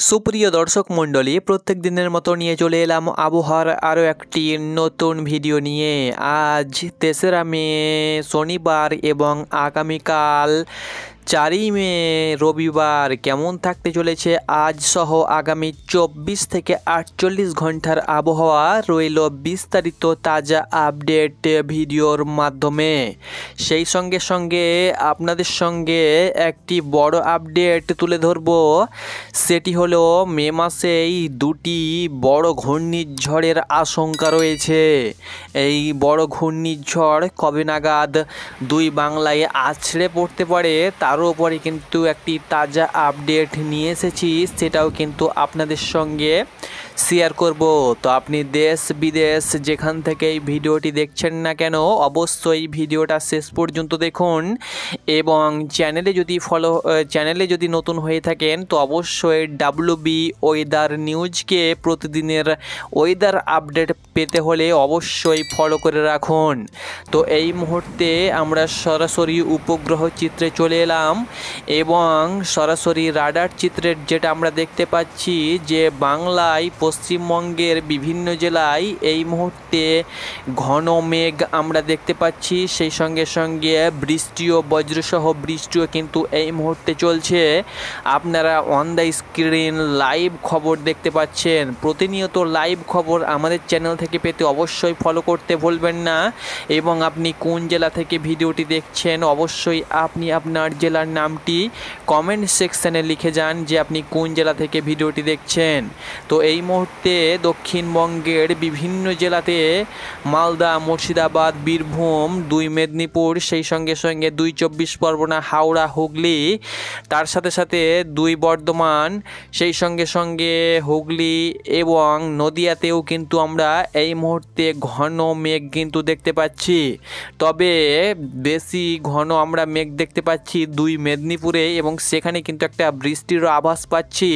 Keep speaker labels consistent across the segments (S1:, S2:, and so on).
S1: সুপ্রিয় দর্শক মণ্ডলী, প্রত্যেক দিনের মতো নিয়ে চলে এলাম আবহাওয়ার আরও একটি নতুন ভিডিও নিয়ে। আজ 3রা মে শনিবার এবং আগামীকাল 4ই মে রবিবার কেমন থাকতে চলেছে আজ সহ আগামী 24 থেকে 48 ঘন্টার আবহাওয়া রইল বিস্তারিত তাজা আপডেট ভিডিওর মাধ্যমে। সেই সঙ্গে সঙ্গে আপনাদের সঙ্গে একটি বড় আপডেট তুলে ধরব, সেটি হলো মে মাসেই 2টি বড় ঘূর্ণিঝড়ের আশঙ্কা রয়েছে। এই বড় ঘূর্ণিঝড় কবে নাগাদ দুই বাংলায় আছড়ে পড়তে পারে তার উপরে কিন্তু একটি তাজা আপডেট নিয়ে এসেছি, সেটাও কিন্তু আপনাদের সঙ্গে শেয়ার করব। তো আপনি দেশ বিদেশ যেখান থেকে এই ভিডিওটি দেখছেন না কেন অবশ্যই ভিডিওটা শেষ পর্যন্ত দেখুন, এবং চ্যানেলে যদি নতুন হয়ে থাকেন তো অবশ্যই WB ওয়েদার নিউজকে প্রতিদিনের ওয়েদার আপডেট পেতে হলে অবশ্যই ফলো করে রাখুন। তো এই মুহূর্তে আমরা সরাসরি উপগ্রহ চিত্রে চলে এলাম এবং সরাসরি রাডার চিত্রের যেটা আমরা দেখতে পাচ্ছি যে বাংলায় পশ্চিমবঙ্গের বিভিন্ন জেলায় এই মুহূর্তে ঘন মেঘ আমরা দেখতে পাচ্ছি। সেই সঙ্গে সঙ্গে বৃষ্টিও বজ্রসহ বৃষ্টিও কিন্তু এই মুহূর্তে চলছে। আপনারা অন দ্য স্ক্রিন লাইভ খবর দেখতে পাচ্ছেন। প্রতিনিয়ত লাইভ খবর আমাদের চ্যানেল থেকে পেতে অবশ্যই ফলো করতে ভুলবেন না, এবং আপনি কোন জেলা থেকে ভিডিওটি দেখছেন অবশ্যই আপনি আপনার জেলার নামটি কমেন্ট সেকশানে লিখে যান যে আপনি কোন জেলা থেকে ভিডিওটি দেখছেন। তো এই মুহূর্তে দক্ষিণবঙ্গের বিভিন্ন জেলাতে মালদা, মুর্শিদাবাদ, বীরভূম, 2 মেদিনীপুর, সেই সঙ্গে সঙ্গে 2 চব্বিশ পরগনা, হাওড়া, হুগলি, তার সাথে সাথে 2 বর্ধমান, সেই সঙ্গে সঙ্গে হুগলি এবং নদিয়াতেও কিন্তু আমরা এই মুহূর্তে ঘন মেঘ কিন্তু দেখতে পাচ্ছি। তবে বেশি ঘন আমরা মেঘ দেখতে পাচ্ছি 2 মেদিনীপুরে, এবং সেখানে কিন্তু একটা বৃষ্টিরও আভাস পাচ্ছি।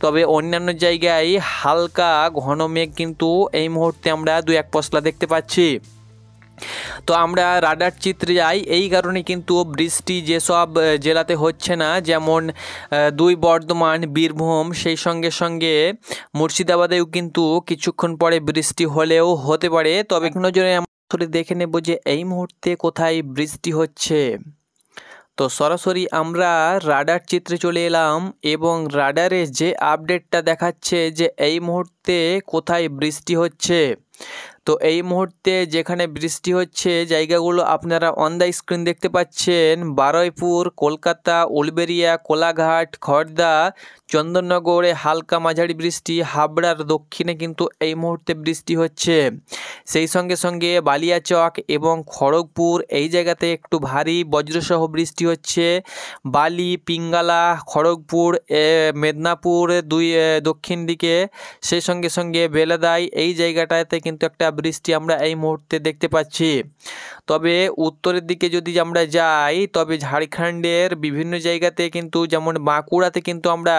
S1: তবে অন্যান্য জায়গায় হালকা ঘন মেঘ কিন্তু এই মুহূর্তে আমরা 2-1 পশলা দেখতে পাচ্ছি। তো আমরা রাডার চিত্রে যাই এই কারণে কিন্তু বৃষ্টি যেসব জেলাতে হচ্ছে না, যেমন 2 বর্ধমান, বীরভূম, সেই সঙ্গে সঙ্গে মুর্শিদাবাদেও কিন্তু কিছুক্ষণ পরে বৃষ্টি হলেও হতে পারে। তবে এক নজরে আমরা দেখে নেব যে এই মুহূর্তে কোথায় বৃষ্টি হচ্ছে। তো সরাসরি আমরা রাডার চিত্রে চলে এলাম এবং রাডারে যে আপডেটটা দেখাচ্ছে যে এই মুহূর্তে কোথায় বৃষ্টি হচ্ছে। তো এই মুহূর্তে যেখানে বৃষ্টি হচ্ছে জায়গাগুলো আপনারা অন দ্য স্ক্রিন দেখতে পাচ্ছেন। বারুইপুর, কলকাতা, উলবেড়িয়া, কোলাঘাট, খড়দা, চন্দননগরে হালকা মাঝারি বৃষ্টি, হাবড়ার দক্ষিণে কিন্তু এই মুহূর্তে বৃষ্টি হচ্ছে। সেই সঙ্গে সঙ্গে বালিয়াচক এবং খড়গপুর এই জায়গাতে একটু ভারী বজ্রসহ বৃষ্টি হচ্ছে। বালি, পিঙ্গালা, খড়গপুর, মেদিনীপুর 2 দক্ষিণ দিকে, সেই সঙ্গে সঙ্গে বেলাদাই এই জায়গাটাতে কিন্তু একটা বৃষ্টি আমরা এই মুহূর্তে দেখতে পাচ্ছি। তবে উত্তরের দিকে যদি আমরা যাই তবে ঝাড়খণ্ডের বিভিন্ন জায়গাতে কিন্তু, যেমন বাঁকুড়াতে কিন্তু আমরা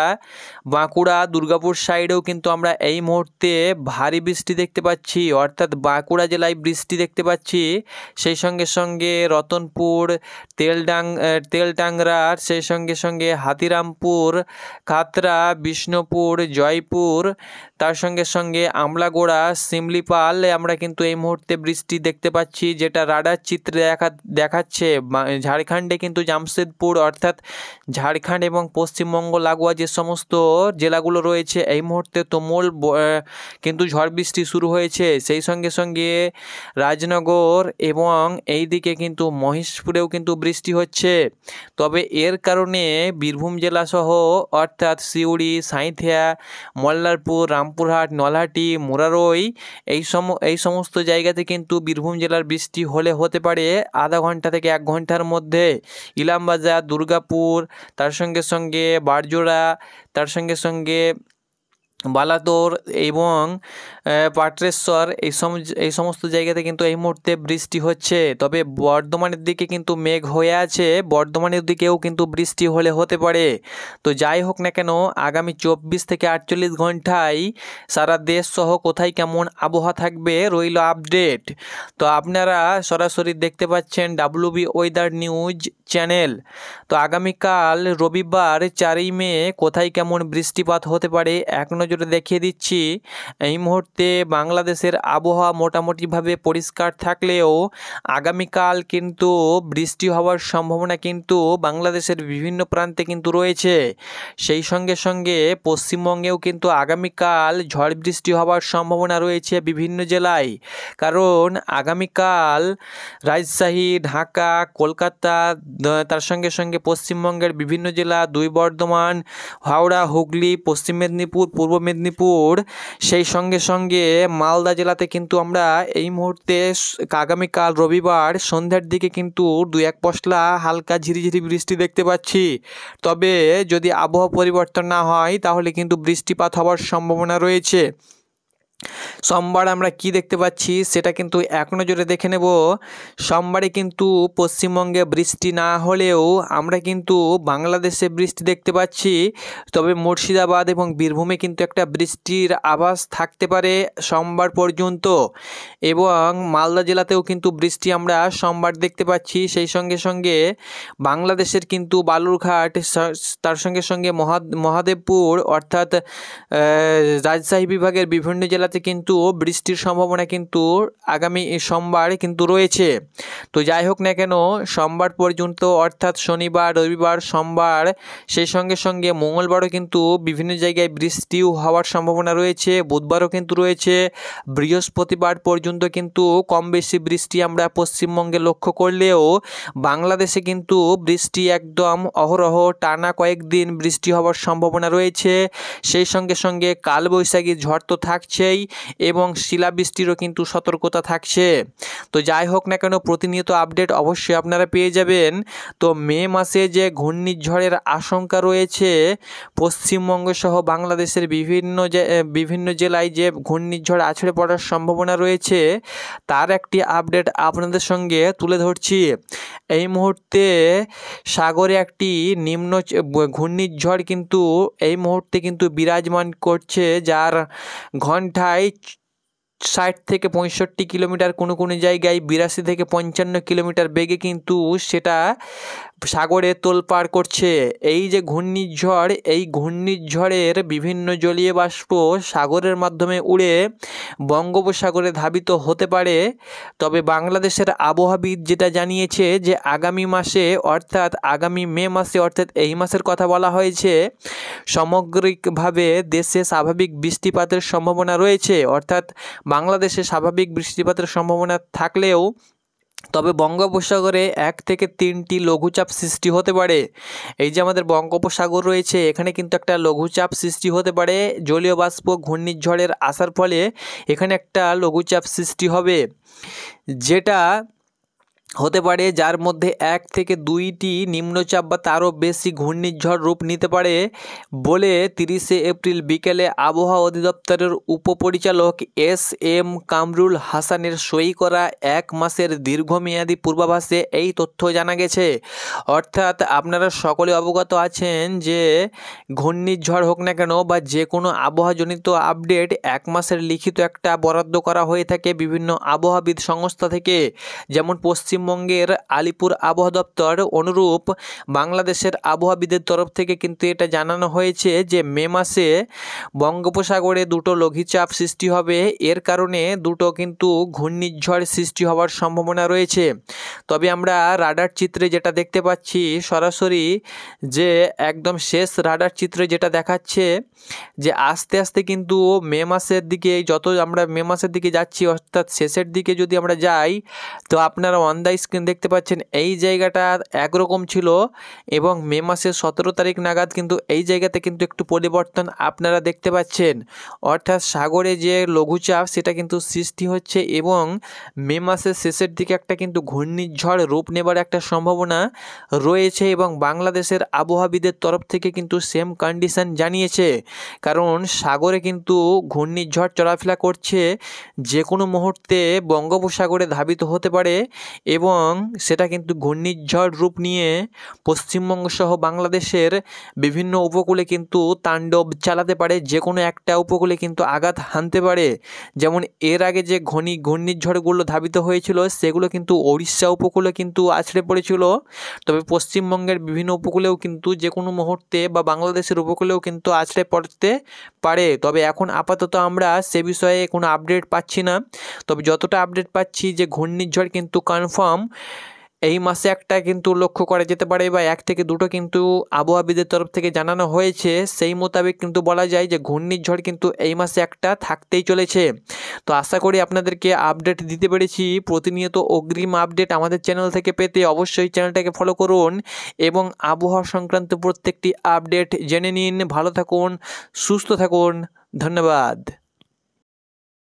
S1: বাঁকুড়া, দুর্গাপুর সাইডেও কিন্তু আমরা এই মুহূর্তে ভারী বৃষ্টি দেখতে পাচ্ছি, অর্থাৎ বাঁকুড়া জেলায় বৃষ্টি দেখতে পাচ্ছি। সেই সঙ্গে সঙ্গে রতনপুর, তেলডাংরার, সেই সঙ্গে সঙ্গে হাতিরামপুর, কাতরা, বিষ্ণুপুর, জয়পুর, তার সঙ্গে সঙ্গে আমলাগোড়া, শিমলিপাল আমরা কিন্তু এই মুহূর্তে বৃষ্টি দেখতে পাচ্ছি, যেটা রাডার চিত্রে দেখাচ্ছে। ঝাড়খণ্ডে কিন্তু জামশেদপুর, অর্থাৎ ঝাড়খণ্ড এবং পশ্চিমবঙ্গ লাগোয়া যে সমস্ত জেলাগুলো রয়েছে এই মুহূর্তে তুমুল কিন্তু ঝড় বৃষ্টি শুরু হয়েছে। সেই সঙ্গে সঙ্গে রাজনগর এবং এই দিকে কিন্তু মহেশপুরেও কিন্তু বৃষ্টি হচ্ছে। তবে এর কারণে বীরভূম জেলাসহ অর্থাৎ সিউড়ি, সাঁইথিয়া, মল্লারপুর, রামপুরহাট, নলহাটি, মুরারই এই সমস্ত জায়গাতে কিন্তু বীরভূম জেলার বৃষ্টি হতে পারে আধা ঘন্টা থেকে 1 ঘন্টার মধ্যে। ইলামবাজার, দুর্গাপুর, তার সঙ্গে সঙ্গে বারজোড়া, তার সঙ্গে সঙ্গে বালাতোর এবং পাটরেশ্বর এই সমস্ত জায়গাতে কিন্তু এই মুহূর্তে বৃষ্টি হচ্ছে। তবে বর্ধমানের দিকে কিন্তু মেঘ হয়ে আছে, বর্ধমানের দিকেও কিন্তু বৃষ্টি হতে পারে। তো যাই হোক না কেন, আগামী 24 থেকে 48 ঘন্টায় সারা দেশ সহ কোথায় কেমন আবহাওয়া থাকবে রইল আপডেট। তো আপনারা সরাসরি দেখতে পাচ্ছেন WB ওয়েদার নিউজ চ্যানেল। তো আগামীকাল রবিবার 4ই মে কোথায় কেমন বৃষ্টিপাত হতে পারে এক নজরে দেখিয়ে দিচ্ছি। এই মুহূর্তে বাংলাদেশের আবহাওয়া মোটামুটিভাবে পরিষ্কার থাকলেও আগামীকাল কিন্তু বৃষ্টি হওয়ার সম্ভাবনা কিন্তু বাংলাদেশের বিভিন্ন প্রান্তে কিন্তু রয়েছে। সেই সঙ্গে সঙ্গে পশ্চিমবঙ্গেও কিন্তু আগামীকাল ঝড় বৃষ্টি হওয়ার সম্ভাবনা রয়েছে বিভিন্ন জেলায়। কারণ আগামীকাল রাজশাহী, ঢাকা, কলকাতা, তার সঙ্গে সঙ্গে পশ্চিমবঙ্গের বিভিন্ন জেলা, 2 বর্ধমান, হাওড়া, হুগলি, পশ্চিম মেদিনীপুর, পূর্ব মেদিনীপুর, সেই সঙ্গে সঙ্গে মালদা জেলাতে কিন্তু আমরা এই মুহূর্তে আগামীকাল রবিবার সন্ধ্যার দিকে কিন্তু 2-1 পশলা হালকা ঝিরিঝিরি বৃষ্টি দেখতে পাচ্ছি। তবে যদি আবহাওয়া পরিবর্তন না হয় তাহলে কিন্তু বৃষ্টিপাত হওয়ার সম্ভাবনা রয়েছে। সোমবার আমরা কি দেখতে পাচ্ছি সেটা কিন্তু এক নজরে দেখে নেব। সোমবারে কিন্তু পশ্চিমবঙ্গে বৃষ্টি না হলেও আমরা কিন্তু বাংলাদেশে বৃষ্টি দেখতে পাচ্ছি। তবে মুর্শিদাবাদ এবং বীরভূমে কিন্তু একটা বৃষ্টির আভাস থাকতে পারে সোমবার পর্যন্ত, এবং মালদা জেলাতেও কিন্তু বৃষ্টি আমরা সোমবার দেখতে পাচ্ছি। সেই সঙ্গে সঙ্গে বাংলাদেশের কিন্তু বালুরঘাট, তার সঙ্গে সঙ্গে মহাদেবপুর অর্থাৎ রাজশাহী বিভাগের বিভিন্ন জেলাতে কিন্তু বৃষ্টির সম্ভাবনা কিন্তু আগামী সোমবার কিন্তু রয়েছে। তো যাই হোক না কেন, সোমবার পর্যন্ত অর্থাৎ শনিবার, রবিবার, সোমবার, সেই সঙ্গে সঙ্গে মঙ্গলবারও কিন্তু বিভিন্ন জায়গায় বৃষ্টিও হওয়ার সম্ভাবনা রয়েছে। বুধবারও কিন্তু রয়েছে। বৃহস্পতিবার পর্যন্ত কিন্তু কম বেশি বৃষ্টি আমরা পশ্চিমবঙ্গে লক্ষ্য করলেও বাংলাদেশে কিন্তু বৃষ্টি একদম অহরহ টানা কয়েকদিন বৃষ্টি হওয়ার সম্ভাবনা রয়েছে। সেই সঙ্গে সঙ্গে কালবৈশাখী ঝড় তো থাকছেই এবং শিলাবৃষ্টিরও কিন্তু সতর্কতা থাকছে। তো যাই হোক না কেন, প্রতিনিয়ত আপডেট অবশ্যই আপনারা পেয়ে যাবেন। তো মে মাসে যে ঘূর্ণিঝড়ের আশঙ্কা রয়েছে পশ্চিমবঙ্গ সহ বাংলাদেশের বিভিন্ন জেলায় যে ঘূর্ণিঝড় আছড়ে পড়ার সম্ভাবনা রয়েছে তার একটি আপডেট আপনাদের সঙ্গে তুলে ধরছি। এই মুহূর্তে সাগরে একটি ঘূর্ণিঝড় কিন্তু এই মুহূর্তে কিন্তু বিরাজমান করছে, যার ঘন্টায় 60 থেকে 65 কিলোমিটার, কোনো কোনো জায়গায় 82 থেকে 55 কিলোমিটার বেগে কিন্তু সেটা সাগরে তোলপাড় করছে। এই যে ঘূর্ণিঝড়, এই ঘূর্ণিঝড়ের বিভিন্ন জলীয় বাষ্প সাগরের মাধ্যমে উড়ে বঙ্গোপসাগরে ধাবিত হতে পারে। তবে বাংলাদেশের আবহাওয়াবিদ যেটা জানিয়েছে যে আগামী মাসে অর্থাৎ আগামী মে মাসে অর্থাৎ এই মাসের কথা বলা হয়েছে, সামগ্রিকভাবে দেশে স্বাভাবিক বৃষ্টিপাতের সম্ভাবনা রয়েছে। অর্থাৎ বাংলাদেশে স্বাভাবিক বৃষ্টিপাতের সম্ভাবনা থাকলেও তবে বঙ্গোপসাগরে 1 থেকে 3টি লঘুচাপ সৃষ্টি হতে পারে। এই যে আমাদের বঙ্গোপসাগর রয়েছে, এখানে কিন্তু একটা লঘুচাপ সৃষ্টি হতে পারে। জলীয় বাষ্প ঘূর্ণিঝড়ের আসার ফলে এখানে একটা লঘুচাপ সৃষ্টি হবে, যেটা হতে পারে যার মধ্যে 1 থেকে 2টি নিম্নচাপ বা তারও বেশি ঘূর্ণিঝড় রূপ নিতে পারে বলে 30শে এপ্রিল বিকেলে আবহাওয়া অধিদপ্তরের উপপরিচালক SM কামরুল হাসানের সই করা 1 মাসের দীর্ঘমেয়াদী পূর্বাভাসে এই তথ্য জানা গেছে। অর্থাৎ আপনারা সকলে অবগত আছেন যে ঘূর্ণিঝড় হোক না কেন বা যে কোনো আবহাওয়াজনিত আপডেট 1 মাসের লিখিত একটা বরাদ্দ করা হয়ে থাকে বিভিন্ন আবহাওয়াবিদ সংস্থা থেকে। যেমন পশ্চিমবঙ্গের আলিপুর আবহাওয়া দপ্তর অনুরূপ বাংলাদেশের আবহাওয়াবিদের তরফ থেকে কিন্তু এটা জানানো হয়েছে যে মে মাসে বঙ্গোপসাগরে 2টো লঘুচাপ সৃষ্টি হবে। এর কারণে 2টো কিন্তু ঘূর্ণিঝড় সৃষ্টি হওয়ার সম্ভাবনা রয়েছে। তবে আমরা রাডার চিত্রে যেটা দেখতে পাচ্ছি সরাসরি, যে একদম শেষ রাডার চিত্রে যেটা দেখাচ্ছে যে আস্তে আস্তে কিন্তু মে মাসের দিকে, যত আমরা মে মাসের দিকে যাচ্ছি অর্থাৎ শেষের দিকে যদি আমরা যাই, তো আপনারা অন দ্য স্ক্রিন দেখতে পাচ্ছেন এই জায়গাটা একরকম ছিল এবং মে মাসের 17 তারিখ নাগাদ কিন্তু এই জায়গাতে কিন্তু একটু পরিবর্তন আপনারা দেখতে পাচ্ছেন, অর্থাৎ সাগরে যে লঘুচাপ সেটা কিন্তু সৃষ্টি হচ্ছে এবং মে মাসের শেষের দিকে একটা কিন্তু ঘূর্ণিঝড় রূপ নেবার একটা সম্ভাবনা রয়েছে এবং বাংলাদেশের আবহাওয়াবিদের তরফ থেকে কিন্তু সেম কন্ডিশন জানিয়েছে, কারণ সাগরে কিন্তু ঘূর্ণিঝড় চলাফেরা করছে, যে কোনো মুহূর্তে বঙ্গোপসাগরে ধাবিত হতে পারে এবং সেটা কিন্তু ঘূর্ণিঝড় রূপ নিয়ে পশ্চিমবঙ্গ সহ বাংলাদেশের বিভিন্ন উপকূলে কিন্তু তাণ্ডব চালাতে পারে, যে কোনো একটা উপকূলে কিন্তু আঘাত হানতে পারে। যেমন এর আগে যে ঘূর্ণিঝড়গুলো ধাবিত হয়েছিল সেগুলো কিন্তু ওড়িশা উপকূলে কিন্তু আছড়ে পড়েছিল, তবে পশ্চিমবঙ্গের বিভিন্ন উপকূলেও কিন্তু যে কোনো মুহূর্তে বা বাংলাদেশের উপকূলেও কিন্তু আছড়ে পড়তে পারে। তবে এখন আপাতত আমরা সে বিষয়ে কোনো আপডেট পাচ্ছি না, তবে যতটা আপডেট পাচ্ছি যে ঘূর্ণিঝড় কিন্তু কনফার্ম এই মাসে একটা কিন্তু লক্ষ্য করা যেতে পারে বা 1 থেকে 2টো কিন্তু আবহাওয়াবিদের তরফ থেকে জানানো হয়েছে, সেই মোতাবেক কিন্তু বলা যায় যে ঘূর্ণিঝড় কিন্তু এই মাসে একটা থাকতেই চলেছে। তো আশা করি আপনাদেরকে আপডেট দিতে পেরেছি। প্রতিনিয়ত অগ্রিম আপডেট আমাদের চ্যানেল থেকে পেতে অবশ্যই চ্যানেলটাকে ফলো করুন এবং আবহাওয়া সংক্রান্ত প্রত্যেকটি আপডেট জেনে নিন। ভালো থাকুন, সুস্থ থাকুন, ধন্যবাদ।